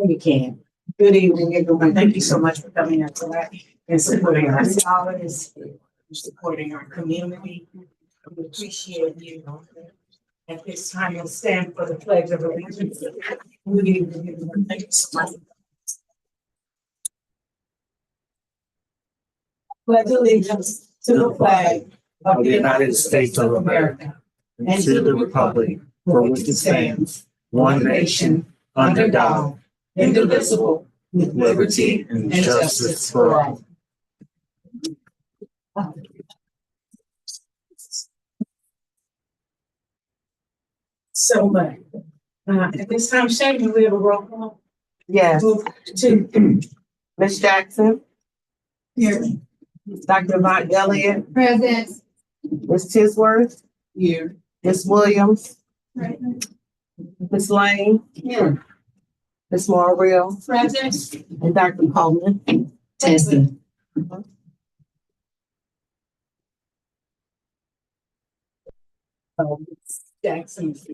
You can. Good evening, everyone. Thank you so much for coming out tonight and supporting our scholars, supporting our community. We appreciate you. At this time, we'll stand for the pledge of allegiance. Good evening, everyone. Thank you so much. Pledge allegiance to the flag of the United States of America and to the republic for which it stands, one nation, under God, indivisible, with liberty and justice for all. So much. At this time, Shane, we have a roll call. Yes. To Ms. Jackson. here. Dr. Von Elliott. Present. Ms. Tisworth. Here. Ms. Williams. Present. Ms. Lane. Here. Ms. Morrill. Present. And Dr. Coleman. Testing. Jackson is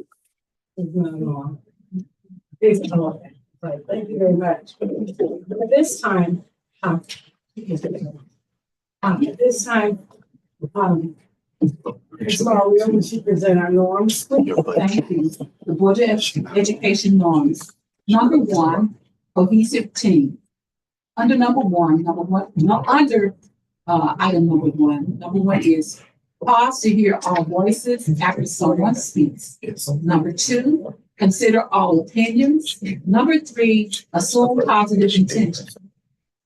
not on. It's not on. Right. Thank you very much. At this time, at this time, Ms. Mario, would you present our norms? Thank you. The Board of Education norms. Number one, cohesive team. Under item number one, number one is pause to hear all voices after someone speaks. Number two, consider all opinions. Number three, assume positive intention.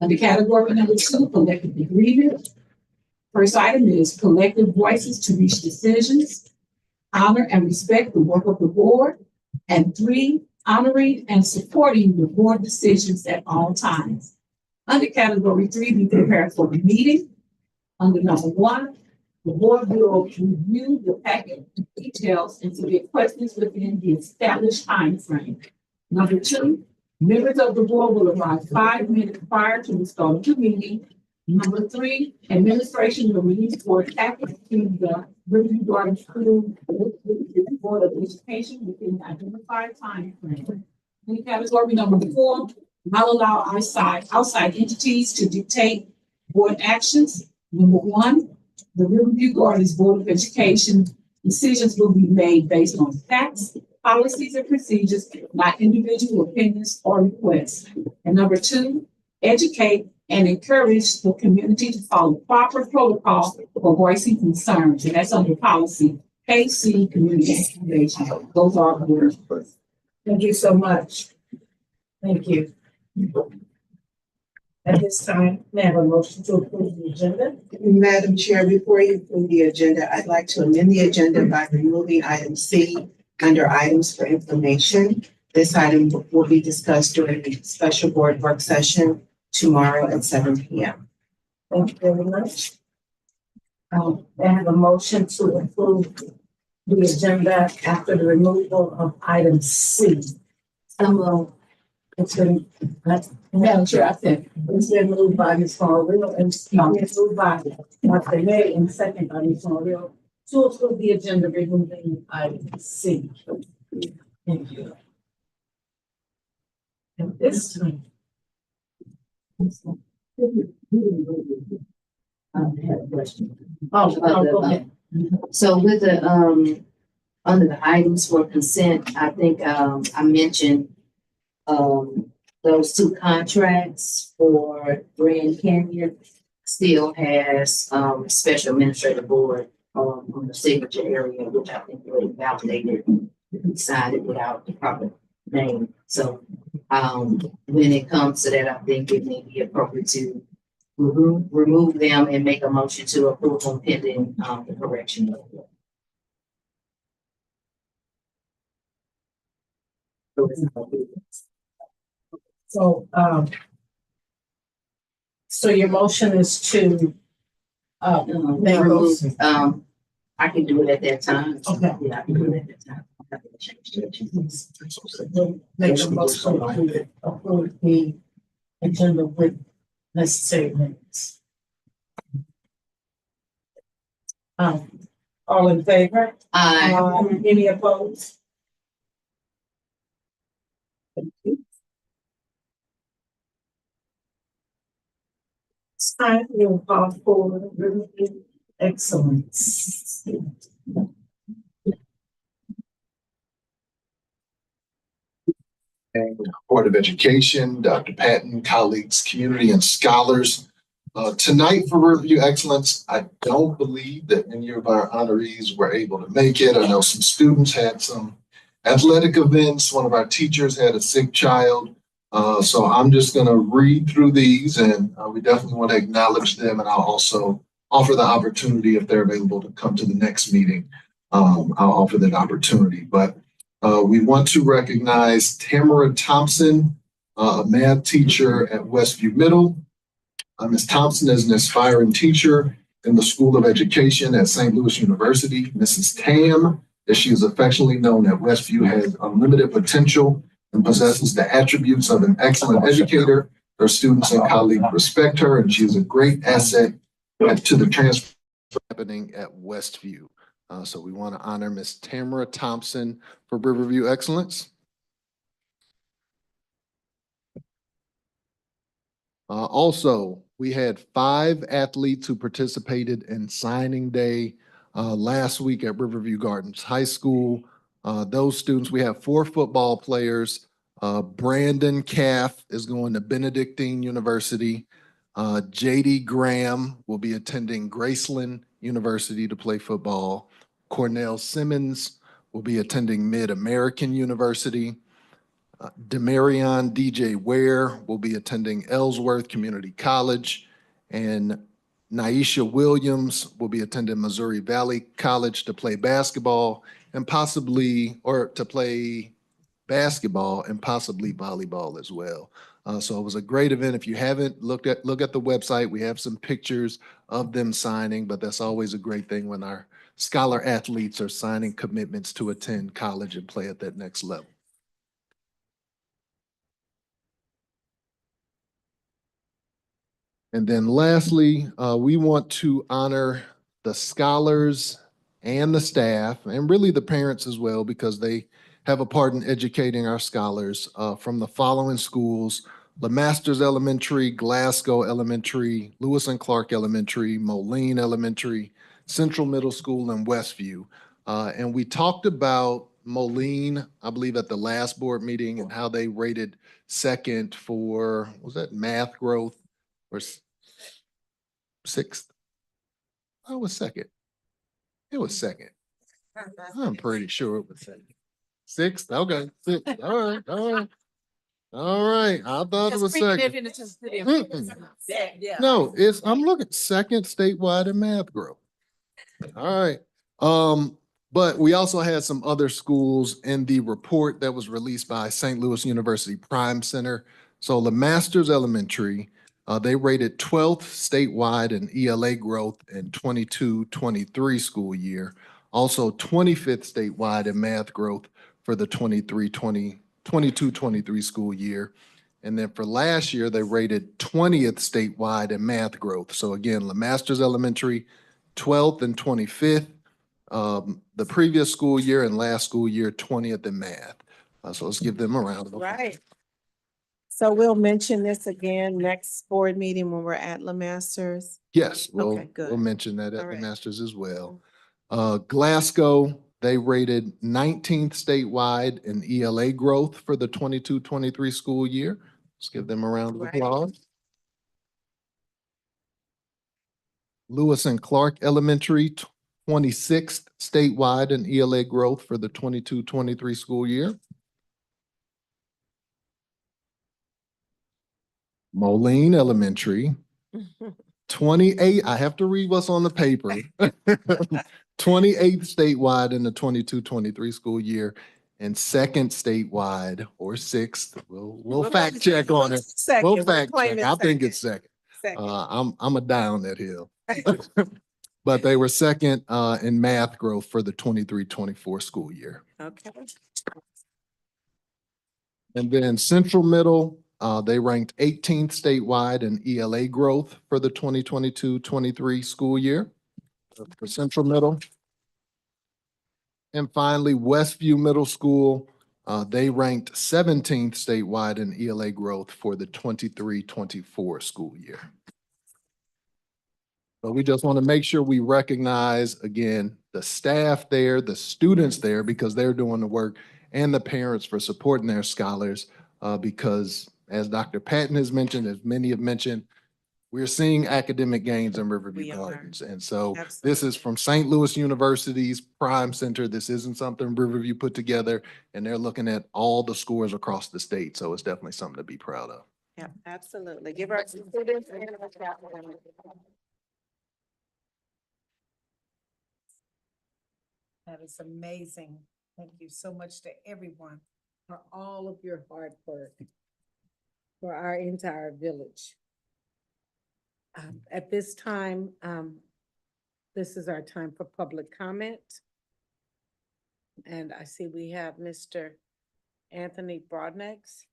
Under category number two, collective agreement. First item is collective voices to reach decisions, honor and respect the work of the board, and three, honoring and supporting the board decisions at all times. Under category three, be prepared for the meeting. Under number one, the board will review the packet details and submit questions within the established time frame. Number two, members of the board will arrive 5 minutes prior to the start of the meeting. Number three, administration will release board packets to the review board school Board of Education within the identified time frame. In category number four, not allow outside entities to dictate board actions. Number one, the Review Board's Board of Education decisions will be made based on facts, policies, and procedures, not individual opinions or requests. And number two, educate and encourage the community to follow proper protocol for voicing concerns. And that's under policy KC Community Engagement. Those are the words. Thank you so much. Thank you. At this time, may I have a motion to approve the agenda? Madam Chair, before you approve the agenda, I'd like to amend the agenda by removing item C under items for information. This item will be discussed during the special board work session tomorrow at 7 p.m. Thank you very much. I have a motion to approve the agenda after the removal of item C. It's been, Madam Chair, I think, it's been moved by Ms. Morrill and it's moved by Dr. May and second by Ms. Morrill to approve the agenda removing item C. Thank you. And this time, I have a question. Go ahead. So with the, under the items for consent, I think, I mentioned, those two contracts for Grand Canyon still has, special administrative board, on the signature area, which I think really validated and decided without the proper name. So, when it comes to that, I think it may be appropriate to remove them and make a motion to approve them pending, the correction of it. So, so your motion is to, make Remove, those, I can do it at that time. Okay. Yeah, I can do it at that time. I have to change it. make a motion to approve the agenda with necessary minutes. All in favor? Aye. Any opposed? Thank you. It's time we'll call for review excellence. And Board of Education, Dr. Patton, colleagues, community, and scholars. Tonight for Review Excellence, I don't believe that any of our honorees were able to make it. I know some students had some athletic events. One of our teachers had a sick child. So I'm just going to read through these, and we definitely want to acknowledge them. And I'll also offer the opportunity, if they're available, to come to the next meeting. I'll offer that opportunity. But we want to recognize Tamara Thompson, a math teacher at Westview Middle. Ms. Thompson is an aspiring teacher in the School of Education at St. Louis University. Mrs. Tam, as she is affectionately known at Westview, has unlimited potential and possesses the attributes of an excellent educator. Her students and colleagues respect her, and she is a great asset to the transfer happening at Westview. So we want to honor Ms. Tamara Thompson for Riverview Excellence. Also, we had 5 athletes who participated in signing day last week at Riverview Gardens High School. Those students, we have 4 football players. Brandon Caff is going to Benedictine University. JD Graham will be attending Graceland University to play football. Cornell Simmons will be attending Mid-American University. Demarion DJ Ware will be attending Ellsworth Community College, and Naisha Williams will be attending Missouri Valley College to play basketball and possibly volleyball as well. So it was a great event. If you haven't look at the website, we have some pictures of them signing, but that's always a great thing when our scholar athletes are signing commitments to attend college and play at that next level. And then lastly, we want to honor the scholars and the staff, and really the parents as well, because they have a part in educating our scholars from the following schools: LeMasters Elementary, Glasgow Elementary, Lewis and Clark Elementary, Moline Elementary, Central Middle School, and Westview. And we talked about Moline, I believe, at the last board meeting, and how they rated second for, was that math growth or sixth? Oh, it was second. It was second. I'm pretty sure it was second. Sixth? Okay. Sixth. All right. All right. All right. I thought it was second. No, I'm looking second statewide in math growth. All right. But we also had some other schools in the report that was released by St. Louis University Prime Center. So LeMasters Elementary, they rated 12th statewide in ELA growth in 22-23 school year. Also 25th statewide in math growth for the 22-23 school year. And then for last year, they rated 20th statewide in math growth. So again, LeMasters Elementary, 12th and 25th. The previous school year and last school year, 20th in math. So let's give them a round of applause. Right. So we'll mention this again next board meeting when we're at LeMasters. Yes, Okay, good. we'll mention that at All the right. Masters as well. Glasgow, they rated 19th statewide in ELA growth for the 22-23 school year. Let's give them a round of Right. applause. Lewis and Clark Elementary, 26th statewide in ELA growth for the 22-23 school year. Moline Elementary, 28, I have to read what's on the paper. 28th statewide in the 22-23 school year, and second statewide or sixth. We'll fact check on it. We'll fact check. I think it's second. I'm a down that hill. But they were second in math growth for the 23-24 school year. Okay. And then Central Middle, they ranked 18th statewide in ELA growth for the 2022-23 school year for Central Middle. And finally, Westview Middle School, they ranked 17th statewide in ELA growth for the 23-24 school year. But we just want to make sure we recognize, again, the staff there, the students there, because they're doing the work, and the parents for supporting their scholars. Because as Dr. Patton has mentioned, as many have mentioned, we're seeing academic gains in Riverview We are. Gardens. And so this Absolutely. is from St. Louis University's Prime Center. This isn't something Riverview put together, and they're looking at all the scores across the state. So it's definitely something to be proud of. Yeah, absolutely. Give our students and our staff a round of applause. That is amazing. Thank you so much to everyone for all of your hard work for our entire village. At this time, this is our time for public comment. And I see we have Mr. Anthony Broadnax.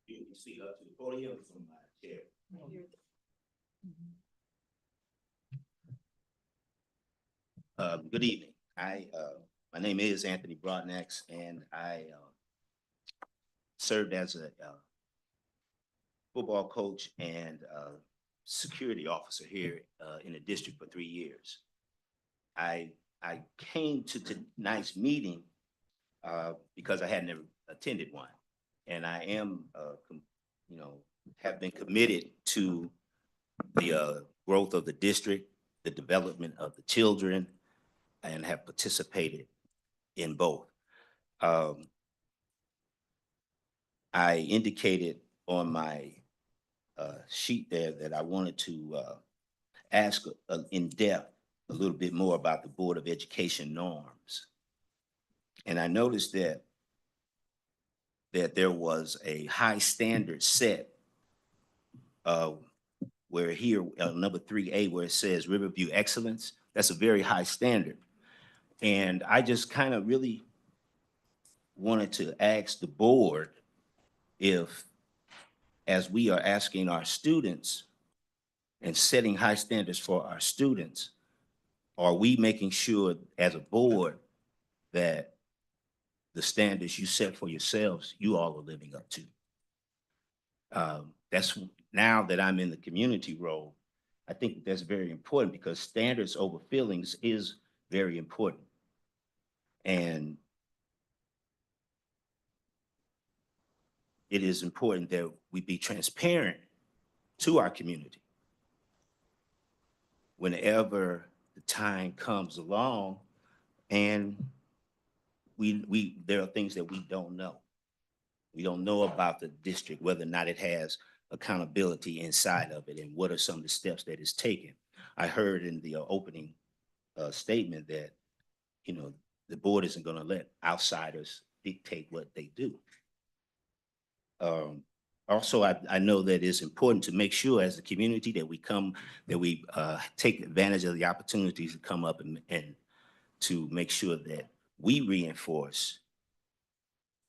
You can see up to the podium from my chair. Good evening. My name is Anthony Broadnax, and I served as a football coach and security officer here in the district for 3 years. I came to tonight's meeting because I had never attended one, and I am, have been committed to the growth of the district, the development of the children, and have participated in both. I indicated on my sheet there that I wanted to ask in depth a little bit more about the Board of Education norms. And I noticed that there was a high standard set where here, number 3A, where it says Riverview Excellence, that's a very high standard. And I just kind of really wanted to ask the board if, as we are asking our students and setting high standards for our students, are we making sure as a board that the standards you set for yourselves, you all are living up to? That's now that I'm in the community role, I think that's very important because standards over feelings is very important. And it is important that we be transparent to our community whenever the time comes along and there are things that we don't know. We don't know about the district, whether or not it has accountability inside of it and what are some of the steps that it's taken. I heard in the opening statement that, the board isn't going to let outsiders dictate what they do. Also, I know that it's important to make sure as a community that we take advantage of the opportunities to come up and to make sure that we reinforce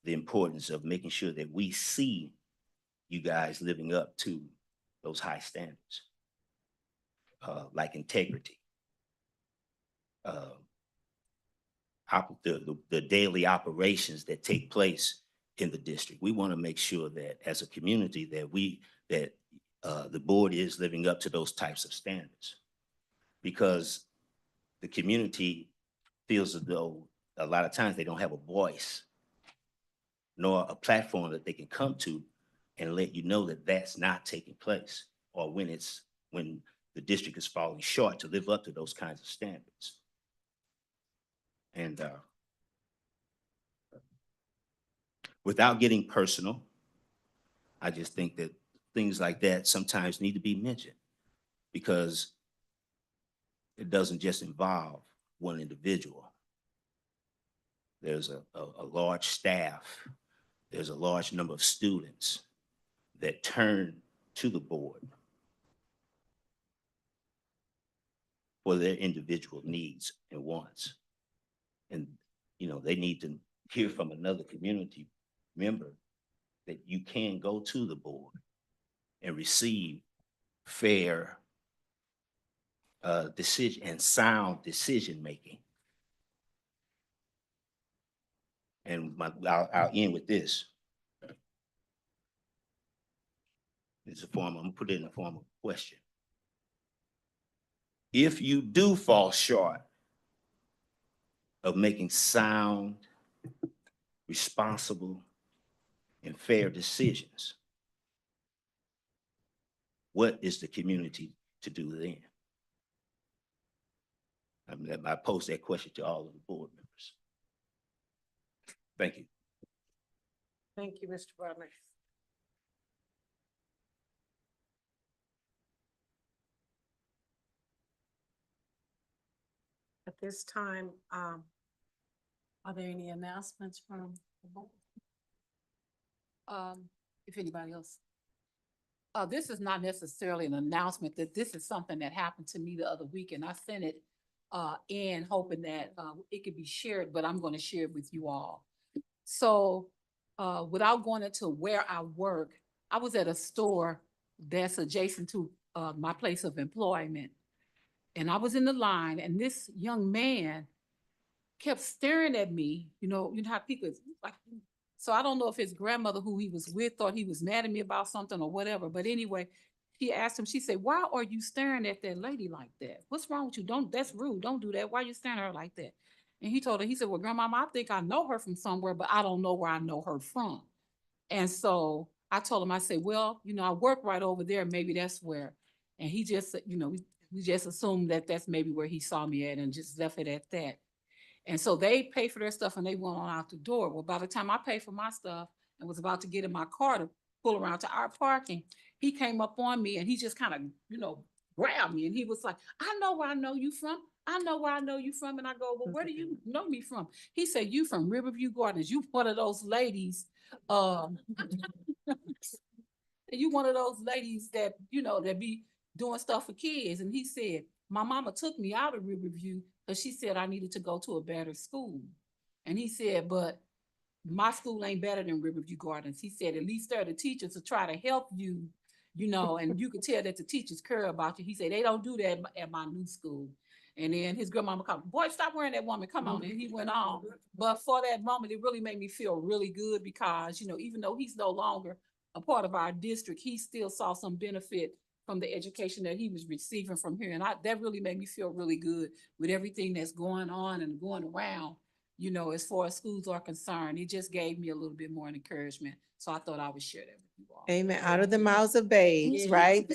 the importance of making sure that we see you guys living up to those high standards, like integrity, the daily operations that take place in the district. We want to make sure that as a community that the board is living up to those types of standards, because the community feels as though a lot of times they don't have a voice nor a platform that they can come to and let you know that that's not taking place, or when the district is falling short to live up to those kinds of standards. And without getting personal, I just think that things like that sometimes need to be mentioned because it doesn't just involve one individual. There's a large staff. There's a large number of students that turn to the board for their individual needs and wants. And, they need to hear from another community member that you can go to the board and receive fair decision and sound decision-making. And I'll end with this. It's a form, I'm gonna put it in the form of a question. If you do fall short of making sound, responsible, and fair decisions, what is the community to do then? I pose that question to all of the board members. Thank you. Thank you, Mr. Butler. At this time, are there any announcements from the board? If anybody else. This is not necessarily an announcement, that this is something that happened to me the other week, and I sent it in hoping that it could be shared, but I'm gonna share it with you all. So without going into where I work, I was at a store that's adjacent to my place of employment. And I was in the line, and this young man kept staring at me, you know how people like, so I don't know if his grandmother who he was with thought he was mad at me about something or whatever. But anyway, she asked him, she said, "Why are you staring at that lady like that? What's wrong with you? That's rude. Don't do that. Why are you staring at her like that?" And he told her, he said, "Well, grandmama, I think I know her from somewhere, but I don't know where I know her from." And so I told him, I said, "Well, I work right over there. Maybe that's where." And he just, we just assumed that that's maybe where he saw me at and just left it at that. And so they paid for their stuff and they went on out the door. Well, by the time I paid for my stuff and was about to get in my car to pull around to our parking, he came up on me and he just kind of, grabbed me. And he was like, "I know where I know you from. I know where I know you from." And I go, "Well, where do you know me from?" He said, "You from Riverview Gardens. You one of those ladies. You one of those ladies that, that be doing stuff for kids." And he said, "My mama took me out of Riverview because she said I needed to go to a better school." And he said, "But my school ain't better than Riverview Gardens." He said, "At least there are the teachers to try to help you, and you can tell that the teachers care about you." He said, "They don't do that at my new school." And then his grandmama called, "Boy, stop wearing that woman. Come on." And he went on. But for that moment, it really made me feel really good because, even though he's no longer a part of our district, he still saw some benefit from the education that he was receiving from here. And that really made me feel really good with everything that's going on and going around, as far as schools are concerned. It just gave me a little bit more encouragement. So I thought I would share that with you all. Amen. Out of the mouths of babes, Yeah. right?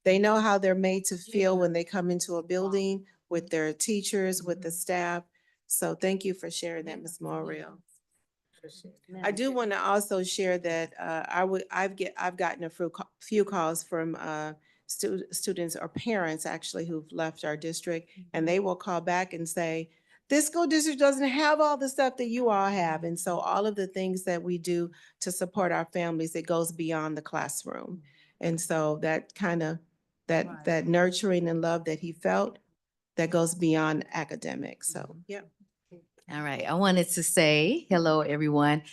They know how they're made to feel when they come into a building with their teachers, with the staff. So thank you for sharing that, Ms. Morrell. I do want to also share that I've gotten a few calls from students or parents actually who've left our district, and they will call back and say, "This school district doesn't have all the stuff that you all have." And so all of the things that we do to support our families, it goes beyond the classroom. And so that kind of that nurturing and love that he felt, that goes beyond academics. So, yeah. All right, I wanted to say hello, everyone.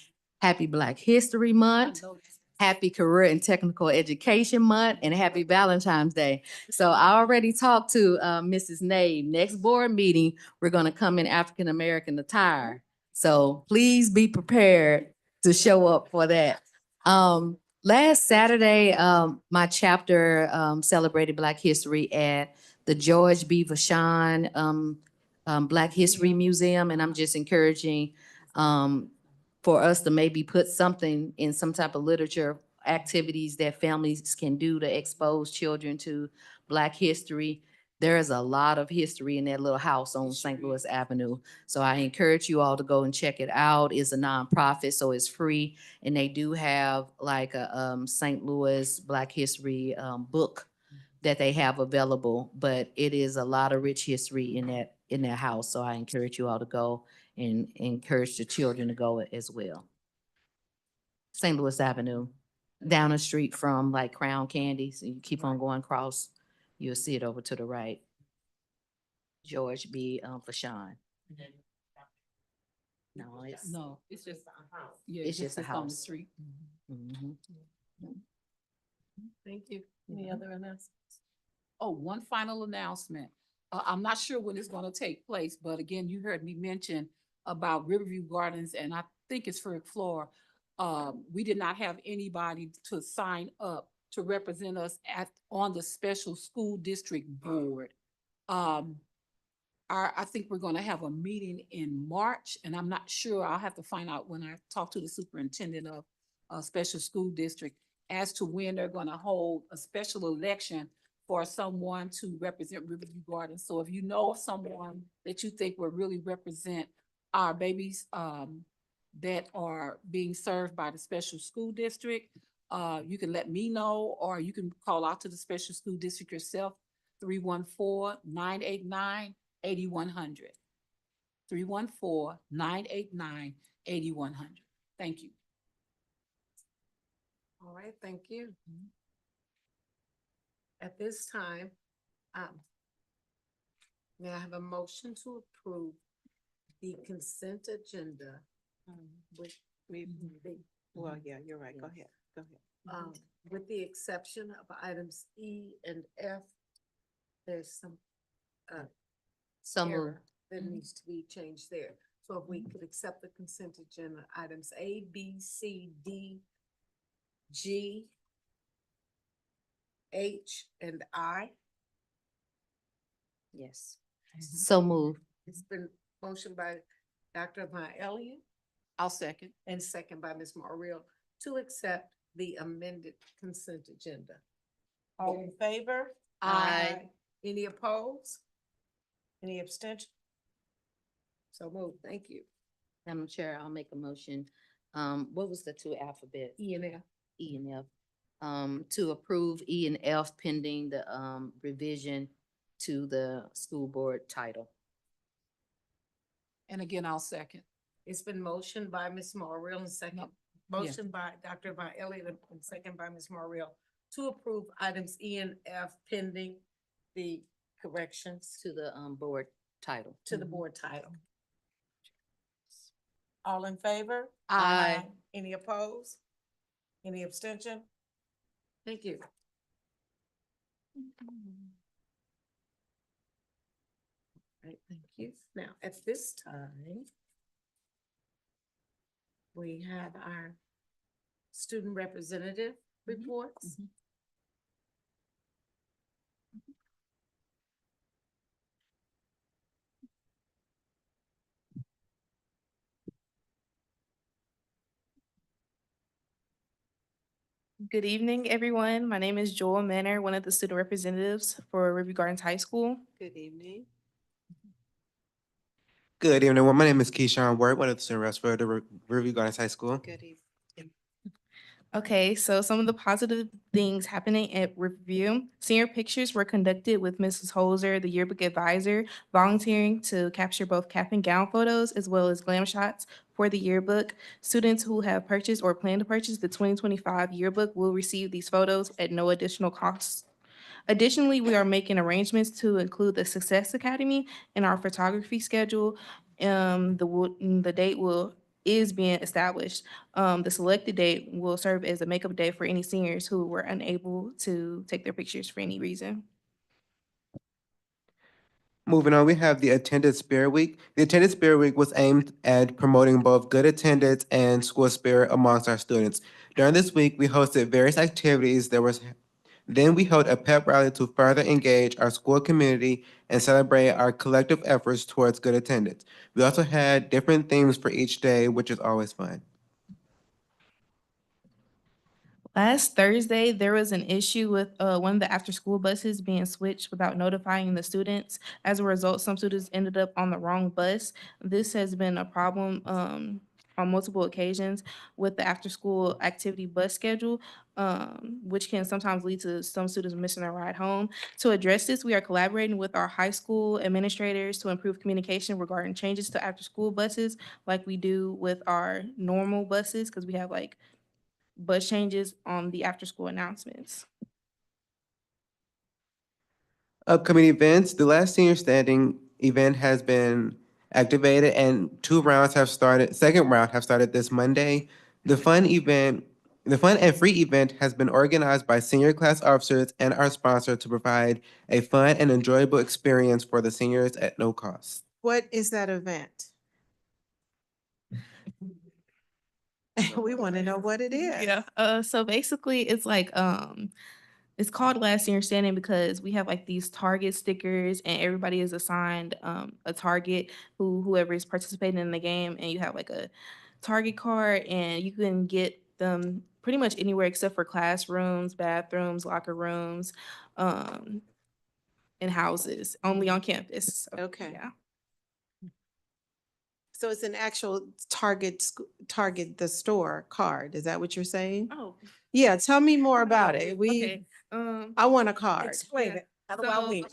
Happy Black History Month, happy Career and Technical Education Month, and happy Valentine's Day. So I already talked to Mrs. Nave. Next board meeting, we're gonna come in African American attire. So please be prepared to show up for that. Last Saturday, my chapter celebrated Black History at the George B. Vashon Black History Museum, and I'm just encouraging for us to maybe put something in some type of literature activities that families can do to expose children to Black history. There is a lot of history in that little house on St. Louis Avenue. So I encourage you all to go and check it out. It's a nonprofit, so it's free. And they do have like a St. Louis Black History book that they have available, but it is a lot of rich history in that house. So I encourage you all to go and encourage the children to go as well. St. Louis Avenue, down the street from like Crown Candy. So you keep on going across, you'll see it over to the right. George B. Vashon. No, it's just a house. Yeah, It's just a on the house. street. Mhm. Thank you. Any other announcements? Oh, one final announcement. I'm not sure when it's gonna take place, but again, you heard me mention about Riverview Gardens, and I think it's for Floor. We did not have anybody to sign up to represent us on the special school district board. Um, I think we're gonna have a meeting in March, and I'm not sure, I'll have to find out when I talk to the superintendent of a special school district as to when they're gonna hold a special election for someone to represent Riverview Gardens. So if you know of someone that you think will really represent our babies, that are being served by the special school district, you can let me know, or you can call out to the special school district yourself, 314-989 8100. 314-989 8100. Thank you. All right, thank you. At this time, may I have a motion to approve the consent agenda? Well, yeah, you're right. Go ahead. Go ahead. With the exception of items E and F, there's some So moved. error that needs to be changed there. So if we could accept the consent agenda, items A, B, C, D, G, H, and I. Yes. So moved. It's been motioned by Dr. Von Elliott I'll second. and second by Ms. Morrell to accept the amended consent agenda. All in favor? Aye. Any opposed? Any abstention? So moved. Thank you. Madam Chair, I'll make a motion. What was the two alphabet? E and F. E and F. To approve E and F pending the, revision to the school board title. And again, I'll second. It's been motioned by Ms. Morrell and second, motion by Dr. Von Elliott and second by Ms. Morrell to approve items E and F pending the corrections To the, board title. to the board title. All in favor? Aye. Any opposed? Any abstention? Thank you. Right, thank you. Now, at this time, we have our student representative reports. Good evening, everyone. My name is Joel Manor, one of the student representatives for Riverview Gardens High School. Good evening. Good evening. Well, my name is Keyshawn Word, one of the student reps for the Riverview Gardens High School. Good evening. Okay, so some of the positive things happening at Riverview. Senior pictures were conducted with Mrs. Holzer, the yearbook advisor, volunteering to capture both cap and gown photos as well as glam shots for the yearbook. Students who have purchased or plan to purchase the 2025 yearbook will receive these photos at no additional cost. Additionally, we are making arrangements to include the Success Academy in our photography schedule. The date is being established. The selected date will serve as a makeup day for any seniors who were unable to take their pictures for any reason. Moving on, we have the Attendance Spirit Week. The Attendance Spirit Week was aimed at promoting both good attendance and school spirit amongst our students. During this week, we hosted various activities. Then we held a pep rally to further engage our school community and celebrate our collective efforts towards good attendance. We also had different themes for each day, which is always fun. Last Thursday, there was an issue with one of the after-school buses being switched without notifying the students. As a result, some students ended up on the wrong bus. This has been a problem on multiple occasions with the after-school activity bus schedule, which can sometimes lead to some students missing their ride home. To address this, we are collaborating with our high school administrators to improve communication regarding changes to after-school buses, like we do with our normal buses, because we have like bus changes on the after-school announcements. Upcoming events, the last senior standing event has been activated and second round have started this Monday. The fun event The fun and free event has been organized by senior class officers and our sponsor to provide a fun and enjoyable experience for the seniors at no cost. What is that event? We want to know what it is. Yeah. So basically it's like it's called Last Senior Standing because we have like these target stickers and everybody is assigned a target whoever is participating in the game, and you have like a target card and you can get them pretty much anywhere except for classrooms, bathrooms, locker rooms, and houses, only on campus. So, Okay. yeah. So it's an actual Target the store card. Is that what you're saying? Oh, Yeah, tell me more about it. okay. I want a card. Explain it. How do I win?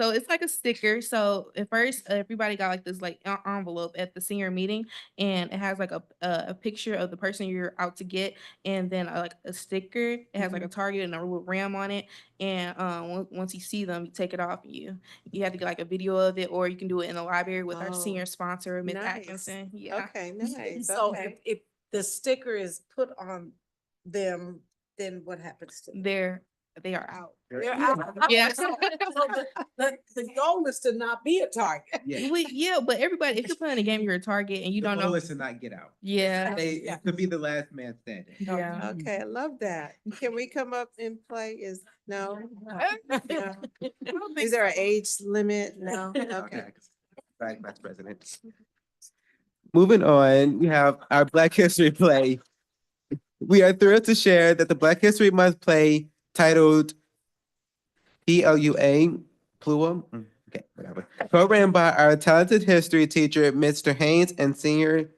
So it's like a sticker. So at first, everybody got like this like envelope at the senior meeting, and it has like a picture of the person you're out to get, and then like a sticker. It has like a target and a little ram on it. And once you see them, you take it off. You have to get like a video of it, or you can do it in the library with our senior sponsor, Ms. nice. Atkinson. Yeah. Okay, nice. So Okay. if the sticker is put on them, then what happens to them? They are out. They're out. Yeah. So the goal is to not be a target. Yeah, but everybody, if you're playing a game, you're a target, and you don't know. to not get out. Yeah. It could be the last man standing. Yeah. Okay, I love that. Can we come up and play? No? No. Is there an age limit? No? Okay. Right, Vice President. Moving on, we have our Black History play. We are thrilled to share that the Black History Month play titled PLUA, okay, whatever, programmed by our talented history teacher, Mr. Haynes, and seniors,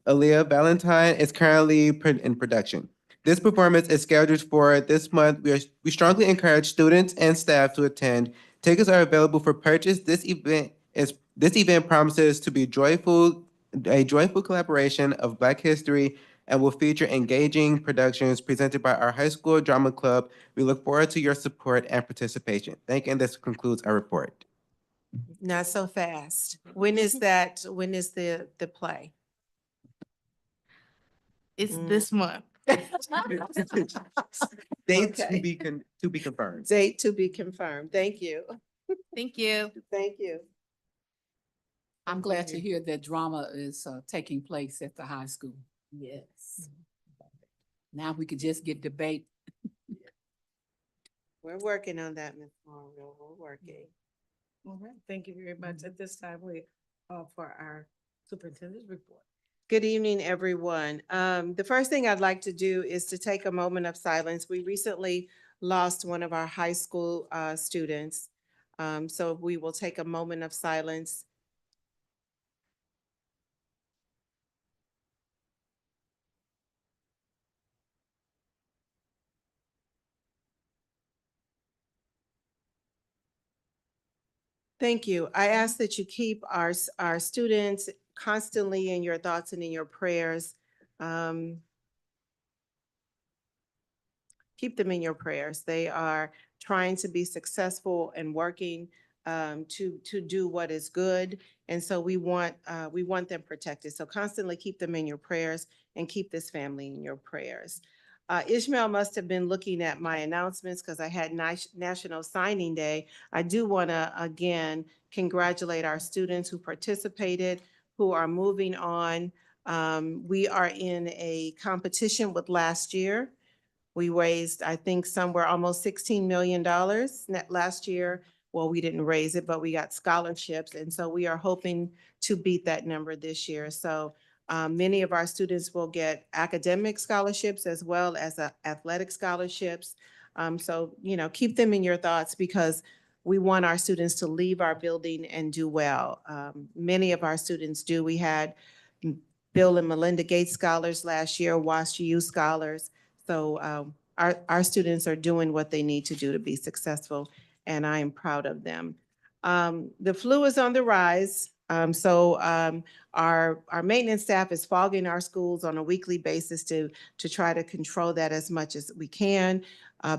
Aaliyah Valentine, is currently in production. This performance is scheduled for this month. We strongly encourage students and staff to attend. Tickets are available for purchase. This event promises to be a joyful collaboration of Black history and will feature engaging productions presented by our high school drama club. We look forward to your support and participation. Thank you, and this concludes our report. Not so fast. When is that? When is the play? It's this month. Dates Okay. to be confirmed. Date to be confirmed. Thank you. Thank you. Thank you. I'm glad to hear that drama is taking place at the high school. Yes. Now we could just get debate. We're working on that, Ms. Monroe. We're working. All right, thank you very much. At this time, we for our superintendent's report. Good evening, everyone. The first thing I'd like to do is to take a moment of silence. We recently lost one of our high school students. So we will take a moment of silence. Thank you. I ask that you keep our students constantly in your thoughts and in your prayers. Keep them in your prayers. They are trying to be successful and working to do what is good. And so we want them protected. So constantly keep them in your prayers and keep this family in your prayers. Ishmael must have been looking at my announcements because I had National Signing Day. I do want to, again, congratulate our students who participated, who are moving on. We are in a competition with last year. We raised, I think, somewhere almost $16 million last year. Well, we didn't raise it, but we got scholarships. And so we are hoping to beat that number this year. So many of our students will get academic scholarships as well as athletic scholarships. So, keep them in your thoughts because we want our students to leave our building and do well. Many of our students do. We had Bill and Melinda Gates Scholars last year, WashU Scholars. So our students are doing what they need to do to be successful, and I am proud of them. The flu is on the rise. So our maintenance staff is fogging our schools on a weekly basis to try to control that as much as we can.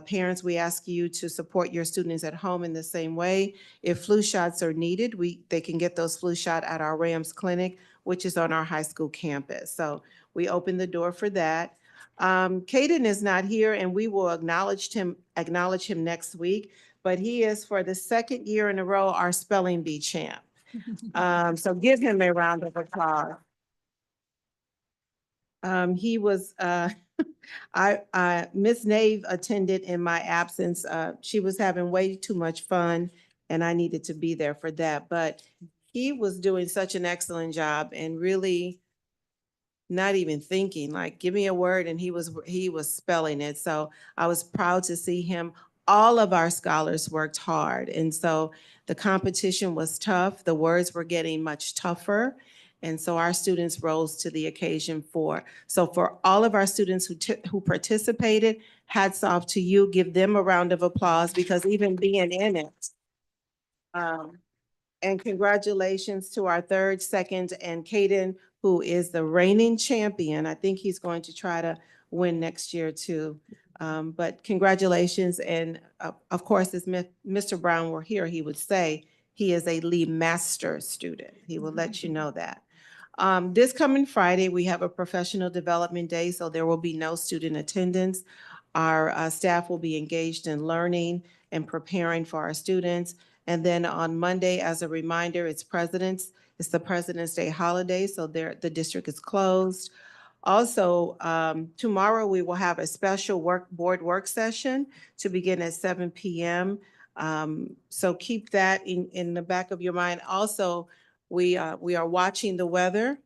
Parents, we ask you to support your students at home in the same way. If flu shots are needed, they can get those flu shots at our Rams clinic. which is on our high school campus. So we opened the door for that. Caden is not here, and we will acknowledge him next week, but he is for the second year in a row our spelling bee champ. So give him a round of applause. He was, Miss Nave attended in my absence. She was having way too much fun and I needed to be there for that. But he was doing such an excellent job and really not even thinking, like, give me a word, and he was spelling it. So I was proud to see him. All of our scholars worked hard. And so the competition was tough. The words were getting much tougher. And so our students rose to the occasion so for all of our students who participated, hats off to you. Give them a round of applause because even being in it. And congratulations to our third, second, and Caden, who is the reigning champion. I think he's going to try to win next year too. But congratulations. And of course, if Mr. Brown were here, he would say he is a Lee Master student. He will let you know that. This coming Friday, we have a professional development day, so there will be no student attendance. Our staff will be engaged in learning and preparing for our students. And then on Monday, as a reminder, it's the President's Day holiday, so the district is closed. Also, tomorrow we will have a special board work session to begin at 7 p.m. So keep that in the back of your mind. Also, we are watching the weather.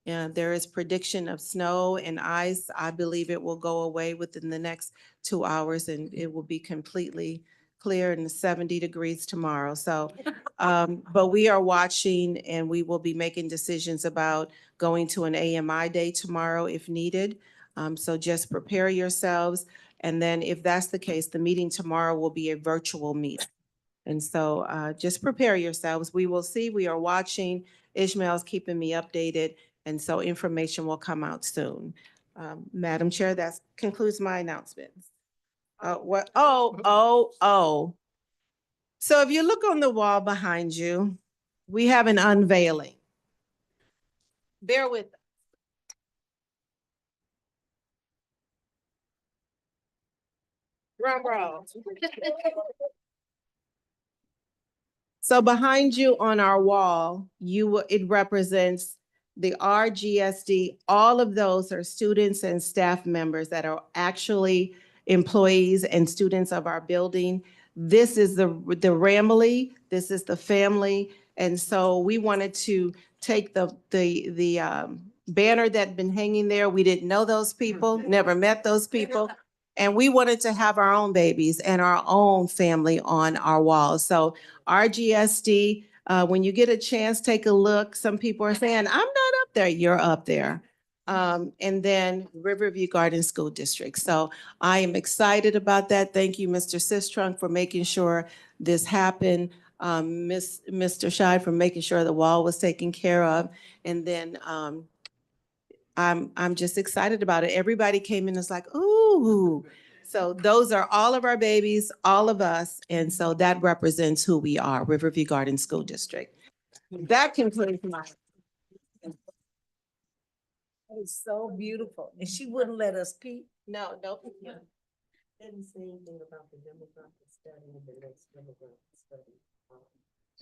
And there is prediction of snow and ice. I believe it will go away within the next 2 hours and it will be completely clear and 70 degrees tomorrow. So, but we are watching and we will be making decisions about going to an AMI day tomorrow if needed. So just prepare yourselves. And then if that's the case, the meeting tomorrow will be a virtual meeting. And so just prepare yourselves. We will see, we are watching. Ishmael's keeping me updated. And so information will come out soon. Madam Chair, that concludes my announcements. What? Oh. So if you look on the wall behind you, we have an unveiling. Bear with us. Drum roll. So behind you on our wall, it represents the RGSD. All of those are students and staff members that are actually employees and students of our building. This is the Ramley, this is the family. And so we wanted to take the banner that had been hanging there. We didn't know those people, never met those people. And we wanted to have our own babies and our own family on our walls. So RGSD, when you get a chance, take a look. Some people are saying, I'm not up there. You're up there. And then Riverview Garden School District. So I am excited about that. Thank you, Mr. Sistrunk, for making sure this happened. Mr. Scheid for making sure the wall was taken care of. And then I'm just excited about it. Everybody came in and was like, ooh. So those are all of our babies, all of us. And so that represents who we are, Riverview Garden School District. That concludes my. That is so beautiful. And she wouldn't let us peek. No. Didn't say anything about the demographic study and the next demographic study.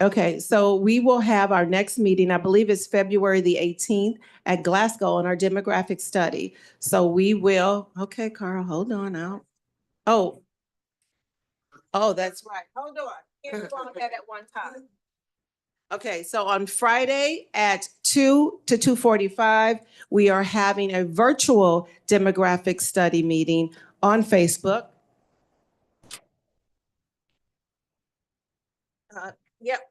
Okay, so we will have our next meeting, I believe it's February the 18th at Glasgow on our demographic study. So we will, okay, Carl, hold on out. Oh, that's right. Hold on. Here's all that at one time. Okay, so on Friday at 2 to 2:45, we are having a virtual demographic study meeting on Facebook.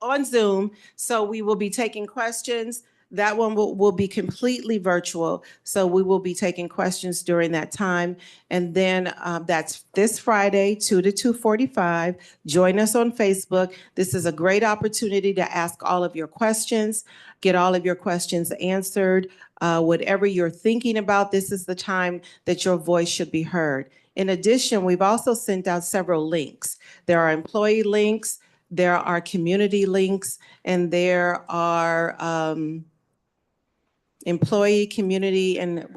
On Zoom. So we will be taking questions. That one will be completely virtual. So we will be taking questions during that time. And then that's this Friday, 2 to 2:45. Join us on Facebook. This is a great opportunity to ask all of your questions, get all of your questions answered. Whatever you're thinking about, this is the time that your voice should be heard. In addition, we've also sent out several links. There are employee links, there are community links, and there are employee, community, and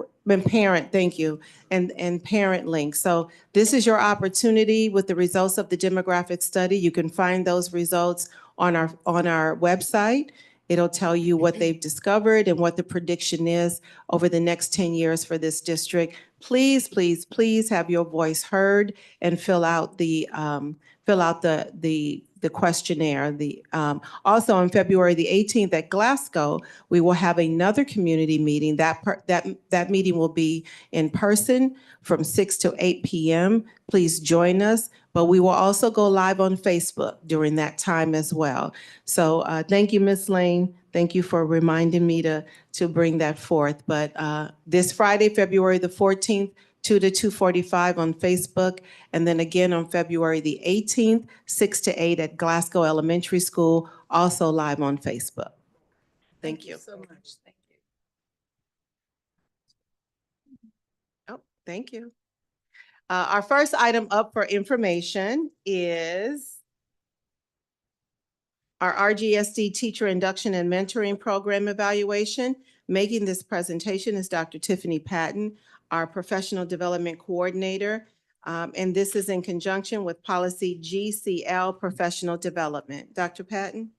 parent, thank you, and parent link. So this is your opportunity with the results of the demographic study. You can find those results on our website. It'll tell you what they've discovered and what the prediction is over the next 10 years for this district. Please, please, please have your voice heard and fill out the questionnaire. Also on February the 18th at Glasgow, we will have another community meeting. That meeting will be in person from 6 to 8 p.m. Please join us. But we will also go live on Facebook during that time as well. So thank you, Ms. Lane. Thank you for reminding me to bring that forth. But this Friday, February the 14th, 2 to 2:45 on Facebook, and then again on February the 18th, 6 to 8 at Glasgow Elementary School, also live on Facebook. Thank you. So much. Thank you. Oh, thank you. Our first item up for information is our RGSD Teacher Induction and Mentoring Program Evaluation. Making this presentation is Dr. Tiffany Patton, our Professional Development Coordinator, and this is in conjunction with Policy GCL Professional Development. Dr. Patton?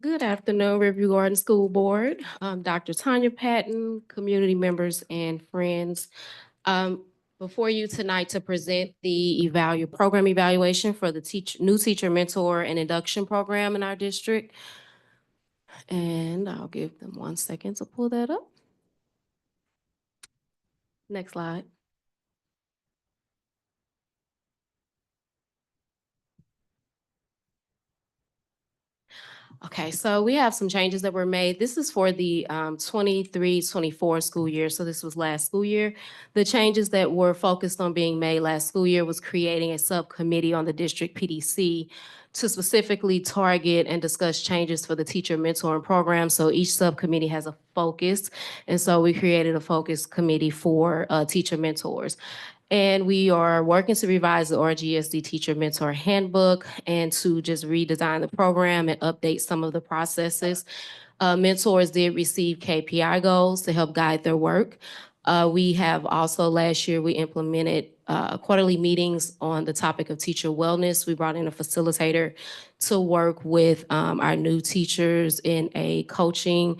Good afternoon, Riverview Garden School Board. Dr. Tanya Patton, community members and friends. Before you tonight to present the program evaluation for the new teacher mentor and induction program in our district. And I'll give them 1 second to pull that up. Next slide. Okay, so we have some changes that were made. This is for the 23-24 school year. So this was last school year. The changes that were focused on being made last school year was creating a subcommittee on the district PDC to specifically target and discuss changes for the teacher mentoring program. So each subcommittee has a focus. And so we created a focus committee for teacher mentors. And we are working to revise the RGSD Teacher Mentor Handbook and to just redesign the program and update some of the processes. Mentors did receive KPI goals to help guide their work. We have also, last year, we implemented quarterly meetings on the topic of teacher wellness. We brought in a facilitator to work with our new teachers in a coaching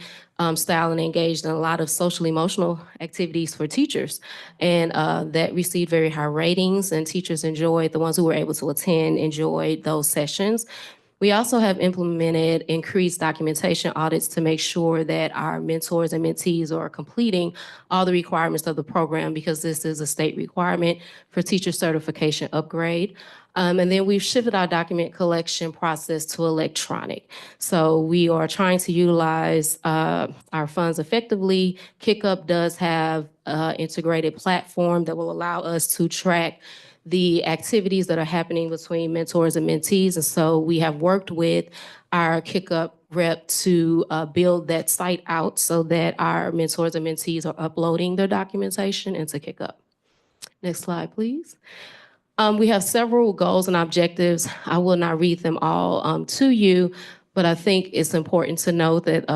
style and engaged in a lot of social emotional activities for teachers. And that received very high ratings, and teachers enjoyed, the ones who were able to attend enjoyed those sessions. We also have implemented increased documentation audits to make sure that our mentors and mentees are completing all the requirements of the program, because this is a state requirement for teacher certification upgrade. And then we've shifted our document collection process to electronic. So we are trying to utilize our funds effectively. KickUp does have an integrated platform that will allow us to track the activities that are happening between mentors and mentees. And so we have worked with our KickUp rep to build that site out so that our mentors and mentees are uploading their documentation into KickUp. Next slide, please. We have several goals and objectives. I will not read them all to you, but I think it's important to note that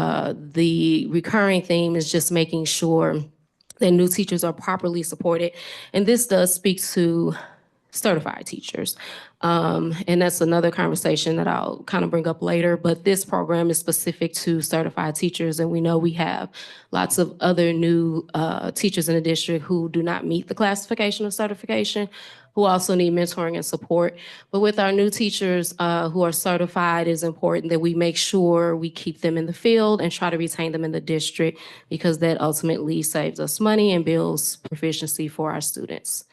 the recurring theme is just making sure that new teachers are properly supported. And this does speak to certified teachers. And that's another conversation that I'll kind of bring up later, but this program is specific to certified teachers. And we know we have lots of other new teachers in the district who do not meet the classification of certification, who also need mentoring and support. But with our new teachers who are certified, it's important that we make sure we keep them in the field and try to retain them in the district, because that ultimately saves us money and builds proficiency for our students.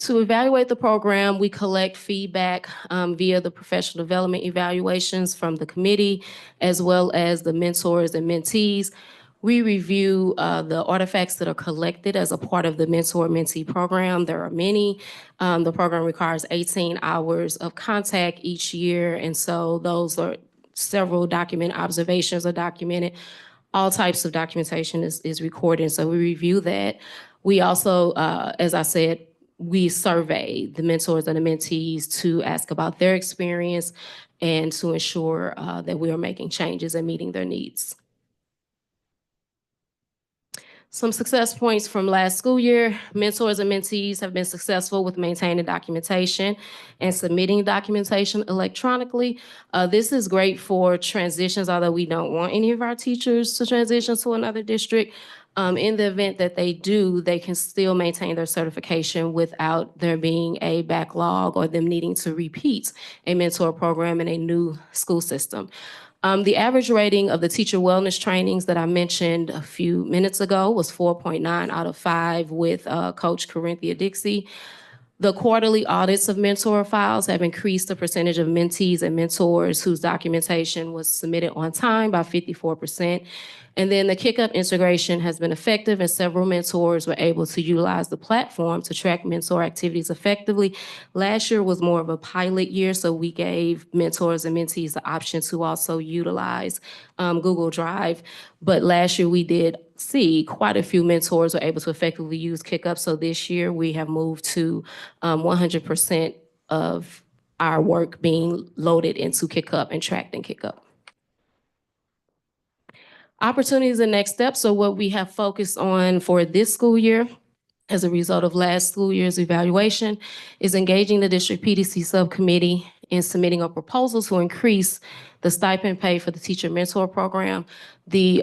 To evaluate the program, we collect feedback via the professional development evaluations from the committee, as well as the mentors and mentees. We review the artifacts that are collected as a part of the mentor-mentee program. There are many. The program requires 18 hours of contact each year, and so those are several document observations are documented. All types of documentation is recorded, so we review that. We also, as I said, we survey the mentors and the mentees to ask about their experience and to ensure that we are making changes and meeting their needs. Some success points from last school year: mentors and mentees have been successful with maintaining documentation and submitting documentation electronically. This is great for transitions, although we don't want any of our teachers to transition to another district. In the event that they do, they can still maintain their certification without there being a backlog or them needing to repeat a mentor program in a new school system. The average rating of the teacher wellness trainings that I mentioned a few minutes ago was 4.9 out of 5 with Coach Corinthia Dixie. The quarterly audits of mentor files have increased the percentage of mentees and mentors whose documentation was submitted on time by 54%. And then the Kick Up integration has been effective, and several mentors were able to utilize the platform to track mentor activities effectively. Last year was more of a pilot year, so we gave mentors and mentees the option to also utilize Google Drive. But last year we did see quite a few mentors were able to effectively use Kick Up. So this year we have moved to 100% of our work being loaded into Kick Up and tracked in Kick Up. Opportunities and next steps are what we have focused on for this school year as a result of last school year's evaluation is engaging the district PDC subcommittee in submitting a proposal to increase the stipend pay for the teacher mentor program. The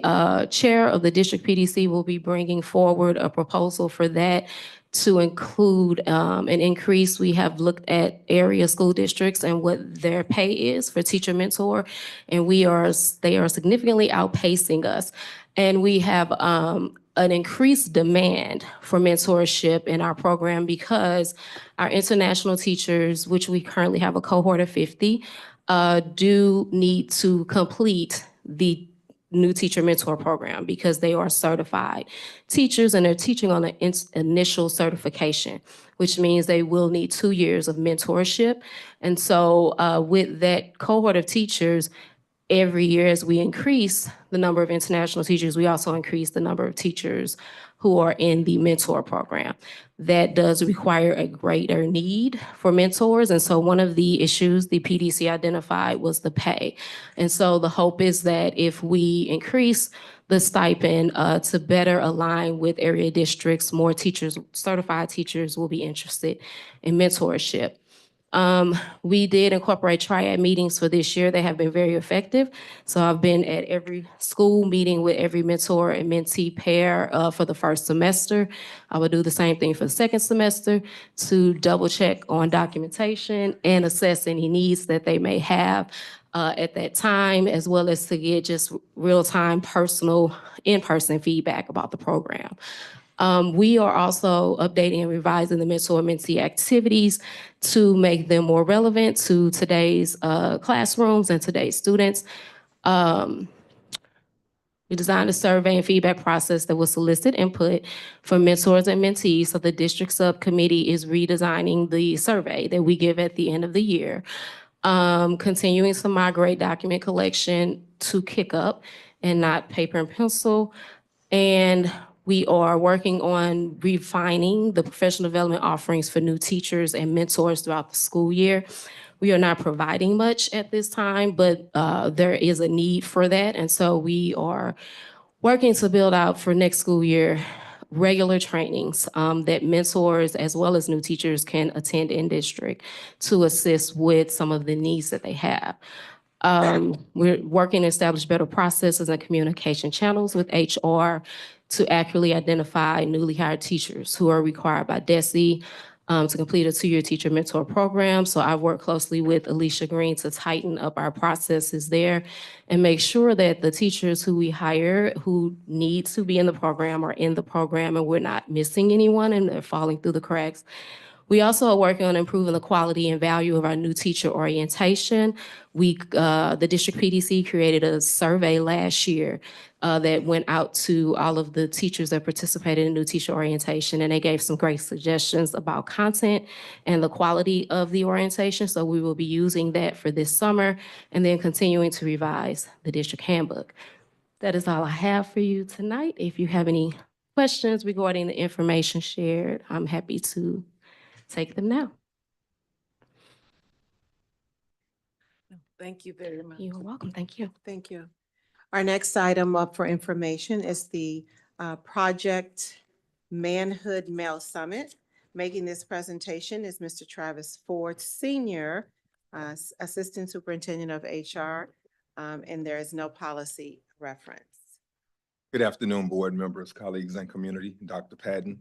chair of the district PDC will be bringing forward a proposal for that to include an increase. We have looked at area school districts and what their pay is for teacher mentor, and they are significantly outpacing us. And we have an increased demand for mentorship in our program because our international teachers, which we currently have a cohort of 50, do need to complete the new teacher mentor program because they are certified teachers and they're teaching on an initial certification, which means they will need 2 years of mentorship. And so with that cohort of teachers, every year as we increase the number of international teachers, we also increase the number of teachers who are in the mentor program. That does require a greater need for mentors. And so one of the issues the PDC identified was the pay. And so the hope is that if we increase the stipend to better align with area districts, more teachers, certified teachers will be interested in mentorship. We did incorporate triad meetings for this year. They have been very effective. So I've been at every school meeting with every mentor and mentee pair for the first semester. I will do the same thing for the second semester to double check on documentation and assess any needs that they may have at that time, as well as to get just real-time personal in-person feedback about the program. We are also updating and revising the mentor and mentee activities to make them more relevant to today's classrooms and today's students. We designed a survey and feedback process that will solicit input from mentors and mentees. So the district subcommittee is redesigning the survey that we give at the end of the year. Continuing to migrate document collection to Kick Up and not paper and pencil. And we are working on refining the professional development offerings for new teachers and mentors throughout the school year. We are not providing much at this time, but there is a need for that. And so we are working to build out for next school year regular trainings that mentors as well as new teachers can attend in district to assist with some of the needs that they have. We're working to establish better processes and communication channels with HR to accurately identify newly hired teachers who are required by DESE to complete a 2-year teacher mentor program. So I work closely with Alicia Green to tighten up our processes there and make sure that the teachers who we hire who need to be in the program are in the program and we're not missing anyone and they're falling through the cracks. We also are working on improving the quality and value of our new teacher orientation. The district PDC created a survey last year that went out to all of the teachers that participated in new teacher orientation, and they gave some great suggestions about content and the quality of the orientation. So we will be using that for this summer and then continuing to revise the district handbook. That is all I have for you tonight. If you have any questions regarding the information shared, I'm happy to take them now. Thank you very much. You're welcome. Thank you. Thank you. Our next item up for information is the Project Manhood Male Summit. Making this presentation is Mr. Travis Ford Senior, Assistant Superintendent of HR, and there is no policy reference. Good afternoon, board members, colleagues, and community. Dr. Patton.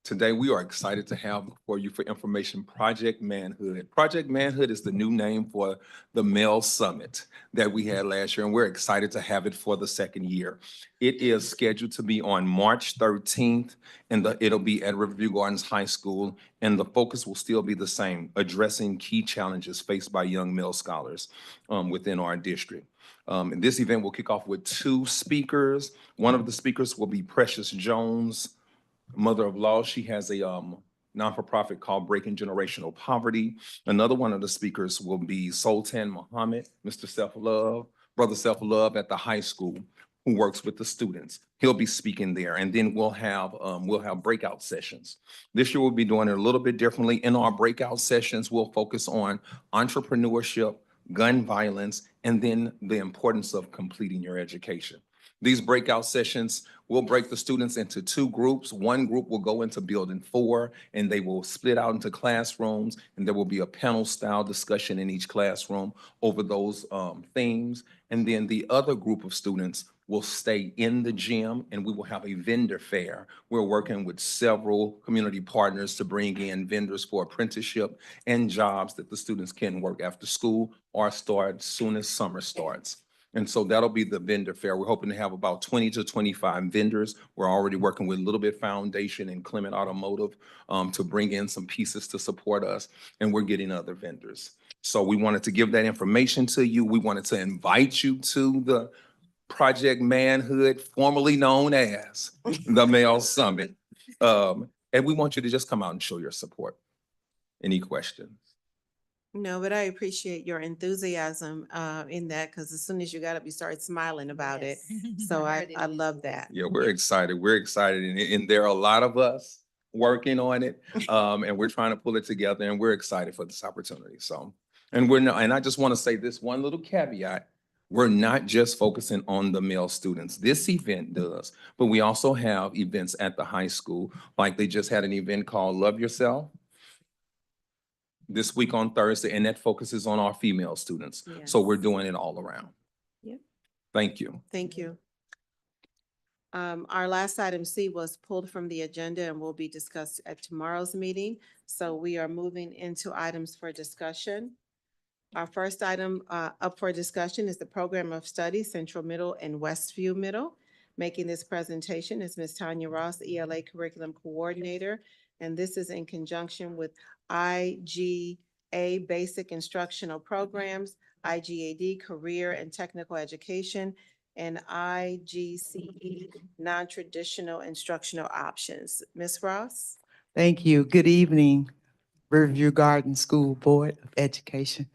Today, we are excited to have for you for information Project Manhood. Project Manhood is the new name for the Male Summit that we had last year, and we're excited to have it for the second year. It is scheduled to be on March 13th, and it'll be at Riverview Gardens High School, and the focus will still be the same, addressing key challenges faced by young male scholars within our district. And this event will kick off with 2 speakers. One of the speakers will be Precious Jones, mother of law. She has a non-for-profit called Breaking Generational Poverty. Another one of the speakers will be Sultan Muhammad, Mr. Self-Love, Brother Self-Love at the high school, who works with the students. He'll be speaking there, and then we'll have breakout sessions. This year we'll be doing it a little bit differently. In our breakout sessions, we'll focus on entrepreneurship, gun violence, and then the importance of completing your education. These breakout sessions will break the students into 2 groups. One group will go into building 4, and they will split out into classrooms, and there will be a panel style discussion in each classroom over those themes. And then the other group of students will stay in the gym, and we will have a vendor fair. We're working with several community partners to bring in vendors for apprenticeship and jobs that the students can work after school or start soon as summer starts. And so that'll be the vendor fair. We're hoping to have about 20 to 25 vendors. We're already working with Little Bit Foundation and Clement Automotive to bring in some pieces to support us, and we're getting other vendors. So we wanted to give that information to you. We wanted to invite you to the Project Manhood, formerly known as the Male Summit. And we want you to just come out and show your support. Any questions? No, but I appreciate your enthusiasm in that, because as soon as you got up, you started smiling about it. So I love that. Yeah, we're excited. We're excited. And there are a lot of us working on it. And we're trying to pull it together, and we're excited for this opportunity. So, and I just want to say this one little caveat. We're not just focusing on the male students. This event does, but we also have events at the high school. Like they just had an event called Love Yourself this week on Thursday, and that focuses on our female students. Yes. So we're doing it all around. Yep. Thank you. Thank you. Our last item C was pulled from the agenda and will be discussed at tomorrow's meeting. So we are moving into items for discussion. Our first item up for discussion is the Program of Study, Central Middle and Westview Middle. Making this presentation is Ms. Tanya Ross, ELA Curriculum Coordinator, and this is in conjunction with IGA Basic Instructional Programs, IGAD Career and Technical Education, and IGCE Non-Traditional Instructional Options. Ms. Ross? Thank you. Good evening, Riverview Garden School Board of Education,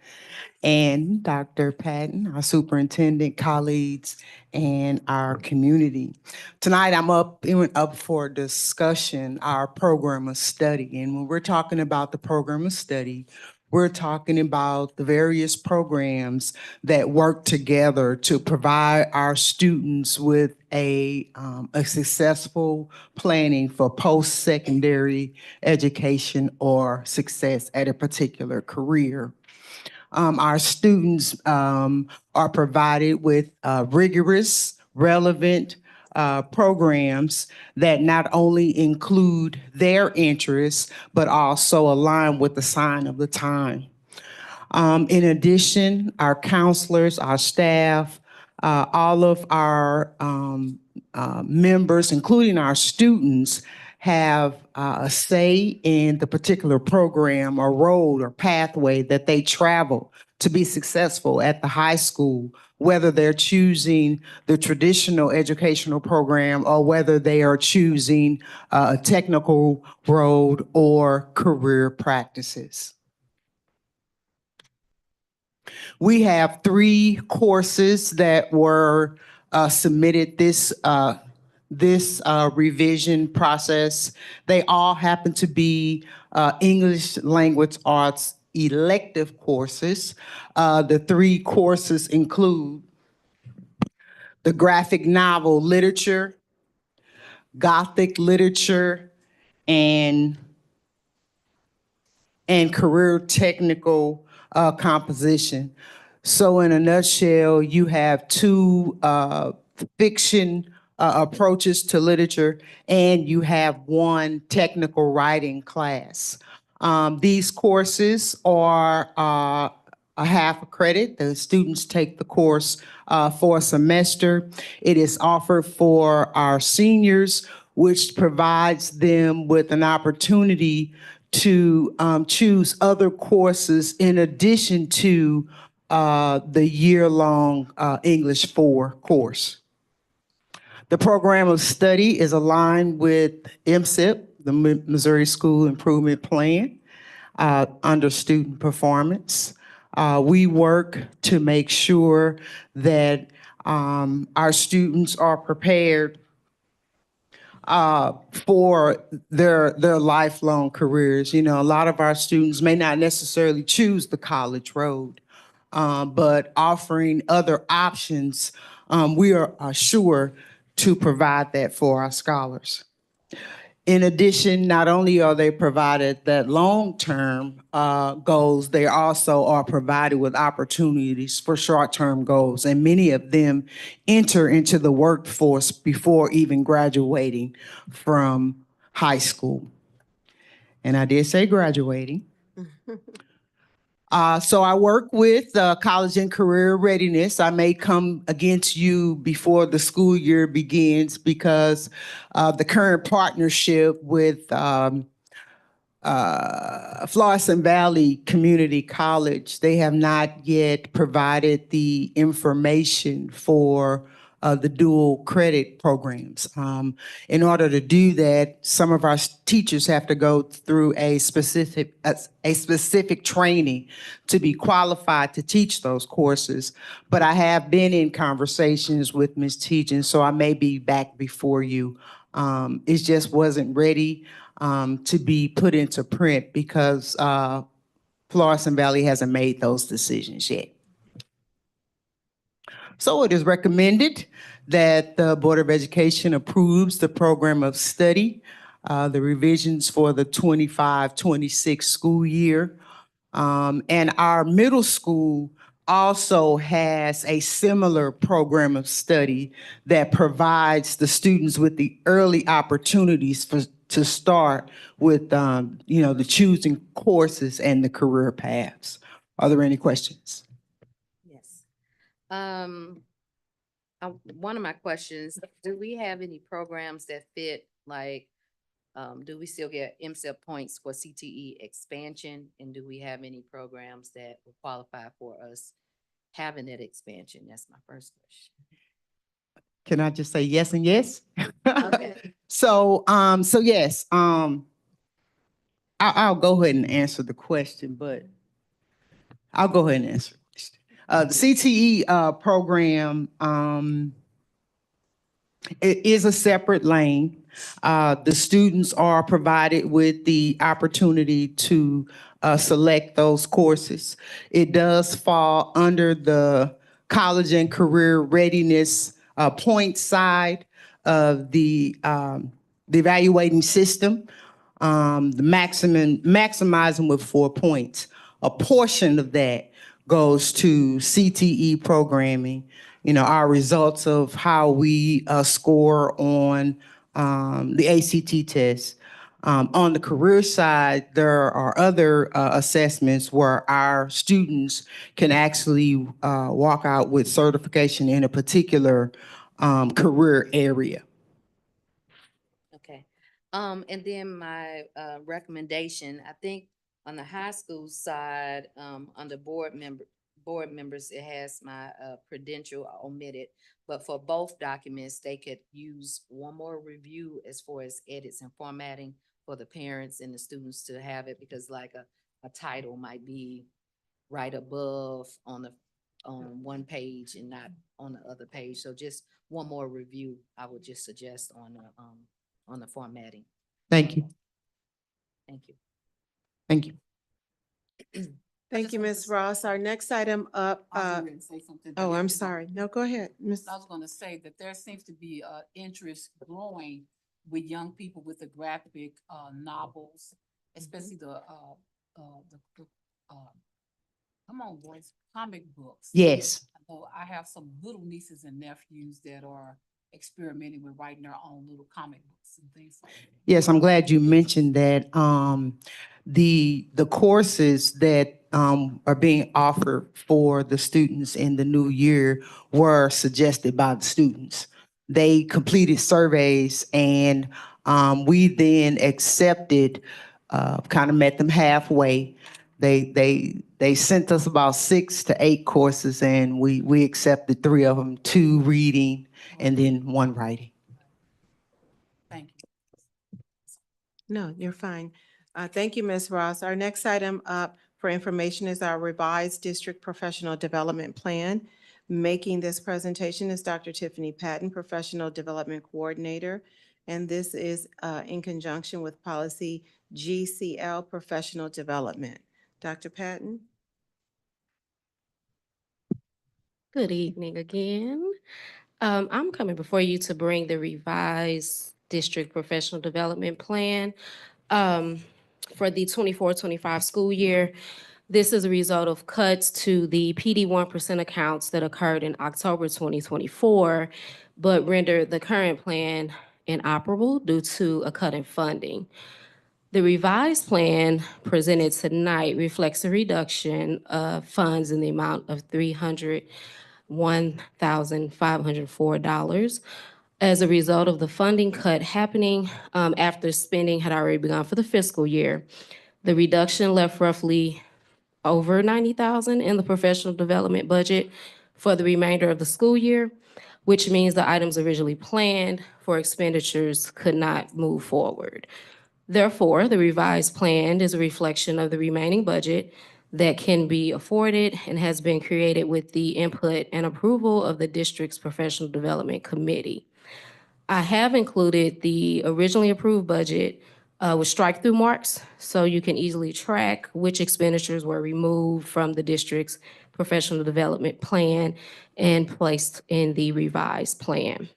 and Dr. Patton, our superintendent, colleagues, and our community. Tonight, I'm up for discussion, our program of study. And when we're talking about the program of study, we're talking about the various programs that work together to provide our students with a successful planning for post-secondary education or success at a particular career. Our students are provided with rigorous, relevant programs that not only include their interests, but also align with the sign of the time. In addition, our counselors, our staff, all of our members, including our students, have a say in the particular program or road or pathway that they travel to be successful at the high school, whether they're choosing the traditional educational program or whether they are choosing a technical road or career practices. We have 3 courses that were submitted this revision process. They all happen to be English language arts elective courses. The 3 courses include the graphic novel literature, Gothic literature, and career technical composition. So in a nutshell, you have 2 fiction approaches to literature, and you have 1 technical writing class. These courses are a half a credit. The students take the course for a semester. It is offered for our seniors, which provides them with an opportunity to choose other courses in addition to the year-long English 4 course. The program of study is aligned with MSIP, the Missouri School Improvement Plan, under student performance. We work to make sure that our students are prepared for their lifelong careers. You know, a lot of our students may not necessarily choose the college road, but offering other options, we are sure to provide that for our scholars. In addition, not only are they provided that long-term goals, they also are provided with opportunities for short-term goals, and many of them enter into the workforce before even graduating from high school. And I did say graduating. So I work with college and career readiness. I may come against you before the school year begins because the current partnership with Florissant Valley Community College, they have not yet provided the information for the dual credit programs. In order to do that, some of our teachers have to go through a specific training to be qualified to teach those courses. But I have been in conversations with Ms. Teagan, so I may be back before you. It just wasn't ready to be put into print because Florissant Valley hasn't made those decisions yet. So it is recommended that the Board of Education approves the program of study, the revisions for the 25-26 school year. And our middle school also has a similar program of study that provides the students with the early opportunities to start with, the choosing courses and the career paths. Are there any questions? Yes. One of my questions, do we have any programs that fit, like, do we still get MSIP points for CTE expansion? And do we have any programs that will qualify for us having that expansion? That's my first question. Can I just say yes and yes? Okay. So yes, I'll go ahead and answer the question, but I'll go ahead and answer. The CTE program, it is a separate lane. The students are provided with the opportunity to select those courses. It does fall under the college and career readiness point side of the evaluating system. The maximizing with 4 points. A portion of that goes to CTE programming. You know, our results of how we score on the ACT test. On the career side, there are other assessments where our students can actually walk out with certification in a particular career area. Okay. And then my recommendation, I think on the high school side, under board members, it has my credential omitted. But for both documents, they could use one more review as far as edits and formatting for the parents and the students to have it, because like a title might be right above on one page and not on the other page. So just one more review, I would just suggest on the formatting. Thank you. Thank you. Thank you. Thank you, Ms. Ross. Our next item up, I was going to say something. oh, I'm sorry. No, go ahead. Ms. I was going to say that there seems to be interest growing with young people with the graphic novels, especially come on, boys, comic books. Yes. So I have some little nieces and nephews that are experimenting with writing their own little comic books and things like that. Yes, I'm glad you mentioned that. The courses that are being offered for the students in the new year were suggested by the students. They completed surveys and we then accepted, kind of met them halfway. They sent us about 6 to 8 courses and we accepted 3 of them, 2 reading and then 1 writing. Thank you. No, you're fine. Thank you, Ms. Ross. Our next item up for information is our revised district professional development plan. Making this presentation is Dr. Tiffany Patton, Professional Development Coordinator. And this is in conjunction with policy GCL, Professional Development. Dr. Patton? Good evening again. I'm coming before you to bring the revised district professional development plan for the 24-25 school year. This is a result of cuts to the PD 1% accounts that occurred in October 2024, but rendered the current plan inoperable due to a cut in funding. The revised plan presented tonight reflects a reduction of funds in the amount of $301,504 as a result of the funding cut happening after spending had already begun for the fiscal year. The reduction left roughly over $90,000 in the professional development budget for the remainder of the school year, which means the items originally planned for expenditures could not move forward. Therefore, the revised plan is a reflection of the remaining budget that can be afforded and has been created with the input and approval of the district's professional development committee. I have included the originally approved budget with strike-through marks so you can easily track which expenditures were removed from the district's professional development plan and placed in the revised plan.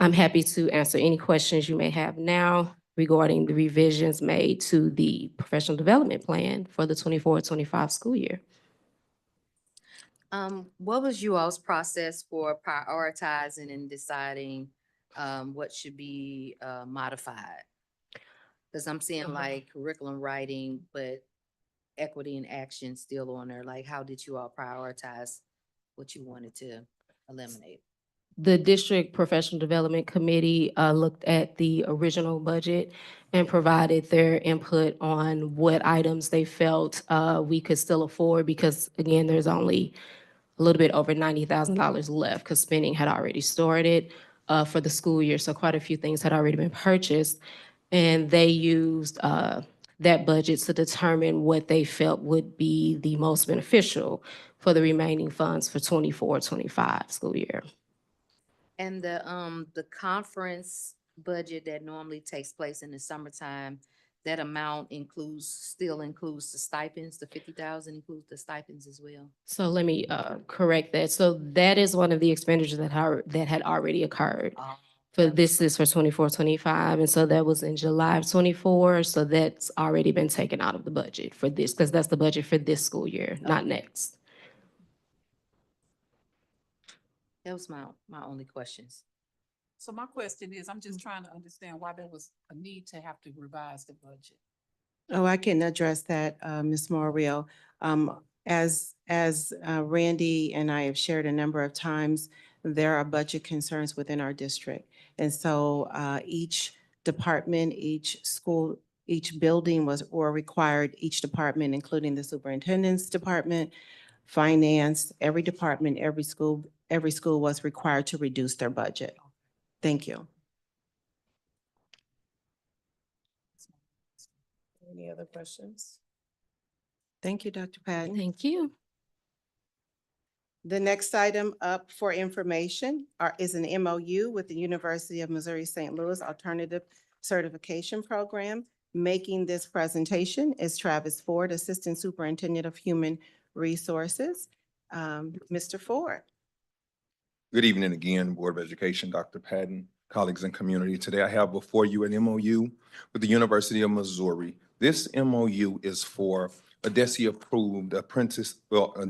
I'm happy to answer any questions you may have now regarding the revisions made to the professional development plan for the 24-25 school year. What was you all's process for prioritizing and deciding what should be modified? Because I'm seeing like curriculum writing, but equity and action still on there. Like, how did you all prioritize what you wanted to eliminate? The district professional development committee looked at the original budget and provided their input on what items they felt we could still afford, because again, there's only a little bit over $90,000 left because spending had already started for the school year. So quite a few things had already been purchased, and they used that budget to determine what they felt would be the most beneficial for the remaining funds for 24-25 school year. And the conference budget that normally takes place in the summertime, that amount still includes the stipends, the 50,000 includes the stipends as well? So let me correct that. So that is one of the expenditures that had already occurred. This is for 24-25, and so that was in July of 24. So that's already been taken out of the budget for this, because that's the budget for this school year, not next. That was my only questions. So my question is, I'm just trying to understand why there was a need to have to revise the budget. Oh, I can address that, Ms. Morreale. As Randy and I have shared a number of times, there are budget concerns within our district. And so each department, each school, each building required, each department, including the superintendent's department, finance, every department, every school was required to reduce their budget. Thank you. Any other questions? Thank you, Dr. Patton. Thank you. The next item up for information is an MOU with the University of Missouri St. Louis Alternative Certification Program. Making this presentation is Travis Ford, Assistant Superintendent of Human Resources. Mr. Ford. Good evening again, Board of Education, Dr. Patton, colleagues and community. Today I have before you an MOU with the University of Missouri. This MOU is for a DESE-approved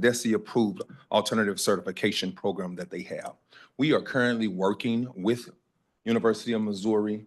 DESE-approved alternative certification program that they have. We are currently working with University of Missouri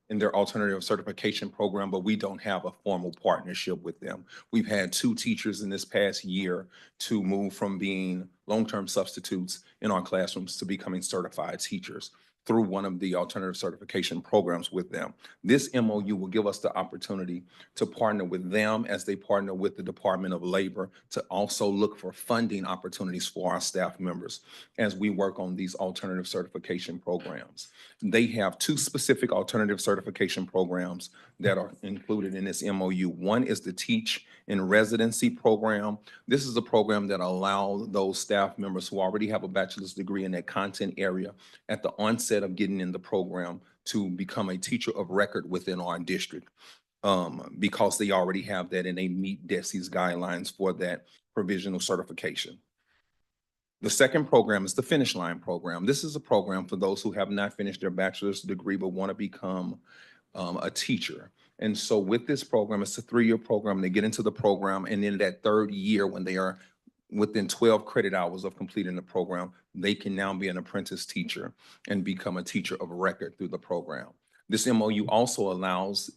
in their alternative certification program, but we don't have a formal partnership with them. We've had 2 teachers in this past year to move from being long-term substitutes in our classrooms to becoming certified teachers through one of the alternative certification programs with them. This MOU will give us the opportunity to partner with them as they partner with the Department of Labor to also look for funding opportunities for our staff members as we work on these alternative certification programs. They have 2 specific alternative certification programs that are included in this MOU. One is the Teach in Residency program. This is a program that allows those staff members who already have a bachelor's degree in that content area at the onset of getting in the program to become a teacher of record within our district because they already have that and they meet DESE's guidelines for that provisional certification. The second program is the Finish Line program. This is a program for those who have not finished their bachelor's degree but want to become a teacher. And so with this program, it's a 3-year program. They get into the program, and in that 3rd year, when they are within 12 credit hours of completing the program, they can now be an apprentice teacher and become a teacher of record through the program. This MOU also allows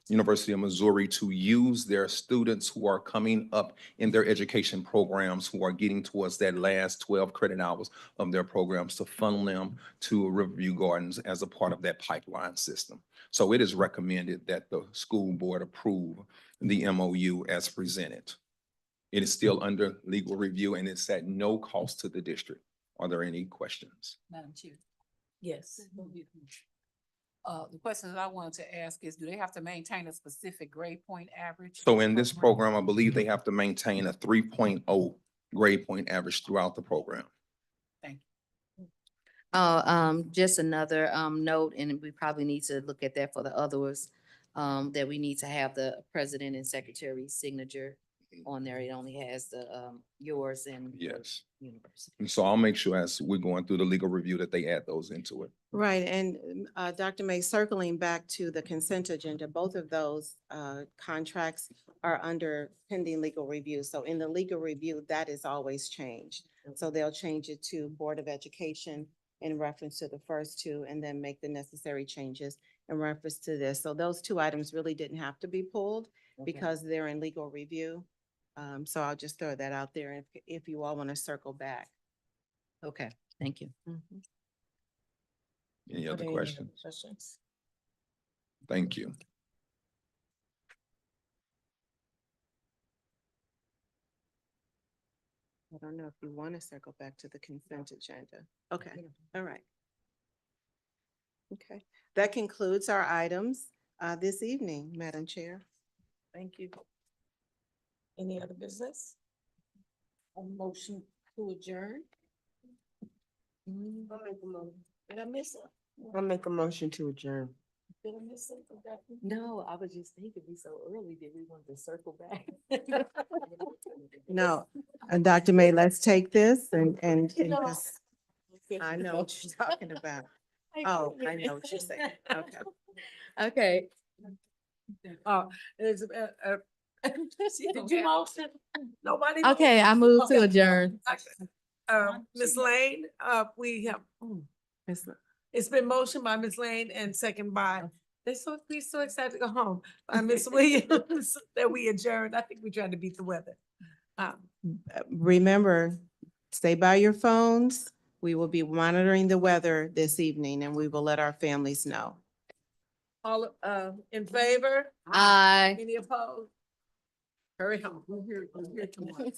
University of Missouri to use their students who are coming up in their education programs, who are getting towards that last 12 credit hours of their programs, to funnel them to Riverview Gardens as a part of that pipeline system. So it is recommended that the school board approve the MOU as presented. It is still under legal review and it's at no cost to the district. Are there any questions? Madam Chair. Yes. The question that I wanted to ask is, do they have to maintain a specific grade point average? So in this program, I believe they have to maintain a 3.0 grade point average throughout the program. Thank you. Just another note, and we probably need to look at that for the others, that we need to have the president and secretary's signature on there. It only has the yours and Yes. university. And so I'll make sure as we're going through the legal review that they add those into it. Right, and Dr. May, circling back to the consent agenda, both of those contracts are under pending legal review. So in the legal review, that is always changed. So they'll change it to Board of Education in reference to the first 2, and then make the necessary changes in reference to this. So those 2 items really didn't have to be pulled because they're in legal review. So I'll just throw that out there if you all want to circle back. Okay, thank you. Any other questions? Questions? Thank you. I don't know if you want to circle back to the consent agenda. Okay, all right. Okay, that concludes our items this evening, Madam Chair. Thank you. Any other business? A motion to adjourn? Did I miss it? I'll make a motion to adjourn. Did I miss it? No, I was just thinking we so early that we wanted to circle back. No, Dr. May, let's take this and No. just- I know what you're talking about. Oh, I know what you're saying. Okay. Okay. Did you motion? Nobody? Okay, I move to adjourn. Ms. Lane, we have, it's been motioned by Ms. Lane and second by, we're so excited to go home, by Ms. Williams, that we adjourned. I think we're trying to beat the weather. Remember, stay by your phones. We will be monitoring the weather this evening and we will let our families know. All, in favor? Aye. Any opposed? Hurry home. We're here tomorrow.